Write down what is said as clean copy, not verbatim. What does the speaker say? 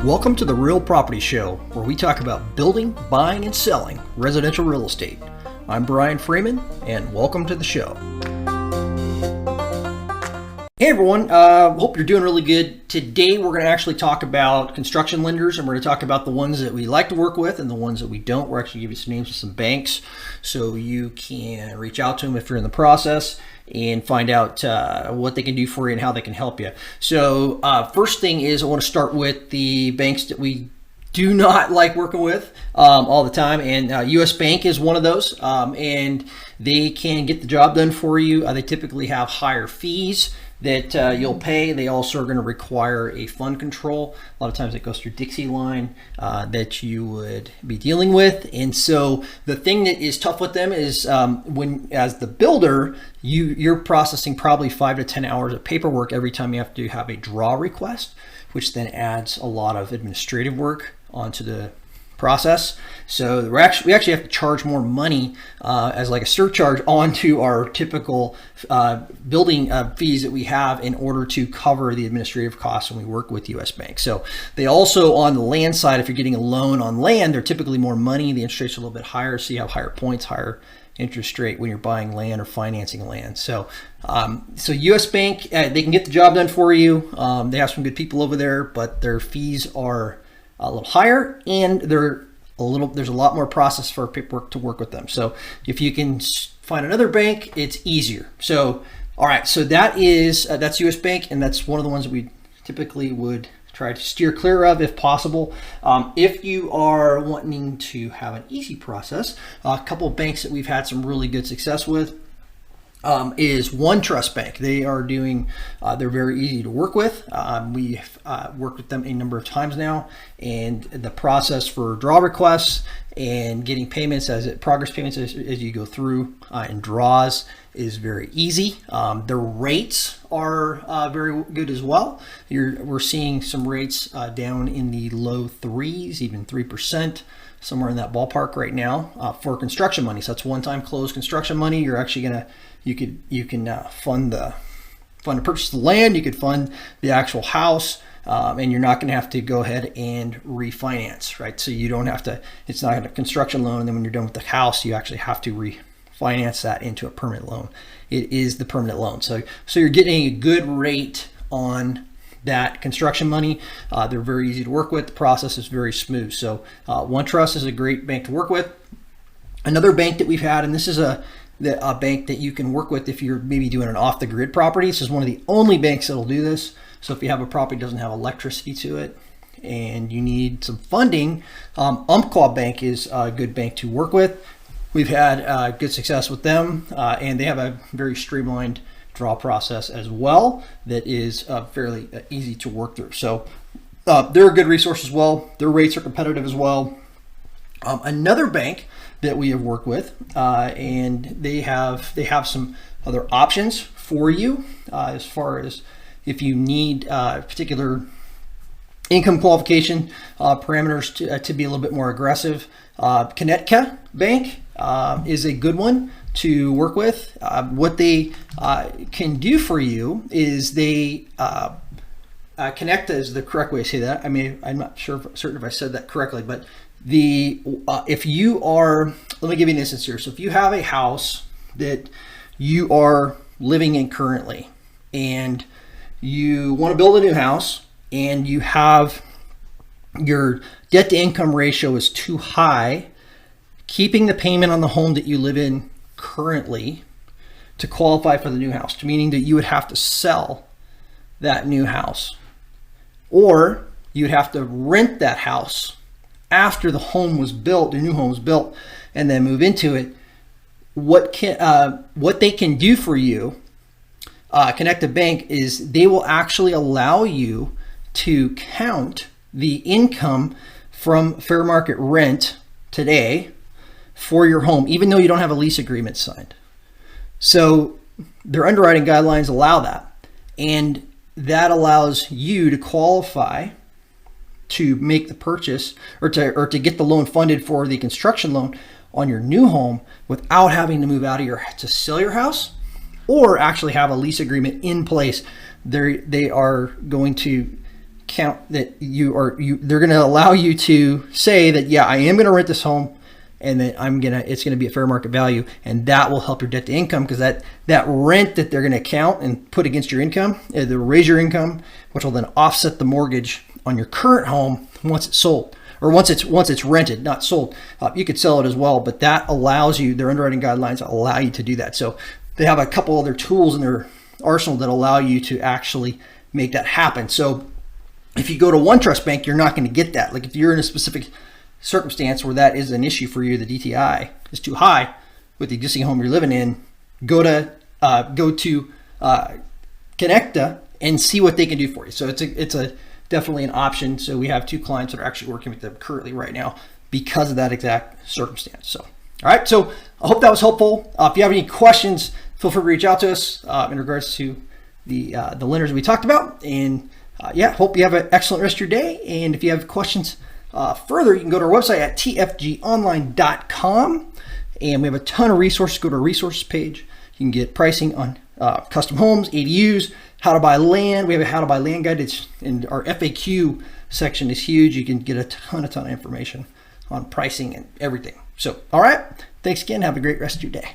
Welcome to the Real Property Show, where we talk about building, buying, and selling residential real estate. I'm Brian Freeman, and welcome to the show. Hey everyone, hope you're doing really good. Today we're going to actually talk about construction lenders, and we're going to talk about the ones that we like to work with and the ones that we don't. We're actually going to give you some names of some banks so you can reach out to them if you're in the process and find out what they can do for you and how they can help you. So first thing is I want to start with the banks that we do not like working with all the time, and US Bank is one of those, and they can get the job done for you. They typically have higher fees that you'll pay. They also are going to require a fund control. A lot of times it goes through Dixie line that you would be dealing with. And so the thing that is tough with them is when, as the builder, you're processing probably 5 to 10 hours of paperwork every time you have to have a draw request, which then adds a lot of administrative work onto the process. So we actually have to charge more money as like a surcharge onto our typical building fees that we have in order to cover the administrative costs when we work with US Bank. So they also, on the land side, if you're getting a loan on land, they're typically more money. The interest rates are a little bit higher, so you have higher points, higher interest rate when you're buying land or financing land. So US Bank, they can get the job done for you. They have some good people over there, but their fees are a little higher, and there's a lot more process for paperwork to work with them. So if you can find another bank, it's easier. So all right, so that's US Bank, and that's one of the ones that we typically would try to steer clear of if possible. If you are wanting to have an easy process, a couple of banks that we've had some really good success with is OneTrust Bank. They are they're very easy to work with. We've worked with them a number of times now, and the process for draw requests and getting payments progress payments as you go through and draws is very easy. The rates are very good as well. We're seeing some rates down in the low 3s, even 3%. Somewhere in that ballpark right now for construction money. So that's one-time closed construction money. You're actually you can fund the purchase of the land. You could fund the actual house, and you're not going to have to go ahead and refinance, right? So you don't have to. It's not a construction loan, and then when you're done with the house, you actually have to refinance that into a permanent loan. It is the permanent loan. So you're getting a good rate on that construction money. They're very easy to work with. The process is very smooth. So OneTrust is a great bank to work with. Another bank that we've had, and this is a bank that you can work with if you're maybe doing an off-the-grid property. This is one of the only banks that'll do this. So if you have a property that doesn't have electricity to it and you need some funding, Umpqua Bank is a good bank to work with. We've had good success with them, and they have a very streamlined draw process as well that is fairly easy to work through. So they're a good resource as well. Their rates are competitive as well. Another bank that we have worked with, and they have some other options for you as far as if you need particular income qualification parameters to be a little bit more aggressive. Connecticut Bank is a good one to work with. What they can do for you is they Connecta is the correct way to say that. I mean, I'm not certain if I said that correctly, but if you are, let me give you an instance here. So if you have a house that you are living in currently, and you want to build a new house, and you have your debt to income ratio is too high, keeping the payment on the home that you live in currently to qualify for the new house, meaning that you would have to sell that new house, or you'd have to rent that house after the new home was built, and then move into it. What they can do for you, Connecticut Bank, is they will actually allow you to count the income from fair market rent today for your home, even though you don't have a lease agreement signed. So their underwriting guidelines allow that, and that allows you to qualify to make the purchase or to get the loan funded for the construction loan on your new home without having to move out of to sell your house, or actually have a lease agreement in place. They are going to count that they're going to allow you to say that, yeah, I am going to rent this home, and that it's going to be at fair market value, and that will help your debt to income, because that rent that they're going to count and put against your income, they'll raise your income, which will then offset the mortgage on your current home once it's sold, or once it's rented, not sold. You could sell it as well, but that allows you, their underwriting guidelines allow you to do that. So they have a couple other tools in their arsenal that allow you to actually make that happen. So if you go to OneTrust Bank, you're not going to get that. Like if you're in a specific circumstance where that is an issue for you, the DTI is too high with the existing home you're living in, go to Connecta and see what they can do for you. So it's definitely an option. So we have 2 clients that are actually working with them currently right now because of that exact circumstance. So, all right. So I hope that was helpful. If you have any questions, feel free to reach out to us in regards to the lenders we talked about. And hope you have an excellent rest of your day. And if you have questions further, you can go to our website at tfgonline.com, and we have a ton of resources. Go to our resources page. You can get pricing on custom homes, ADUs, how to buy land. We have a how to buy land guide. It's in our FAQ section is huge. You can get a ton of information on pricing and everything. So, all right. Thanks again. Have a great rest of your day.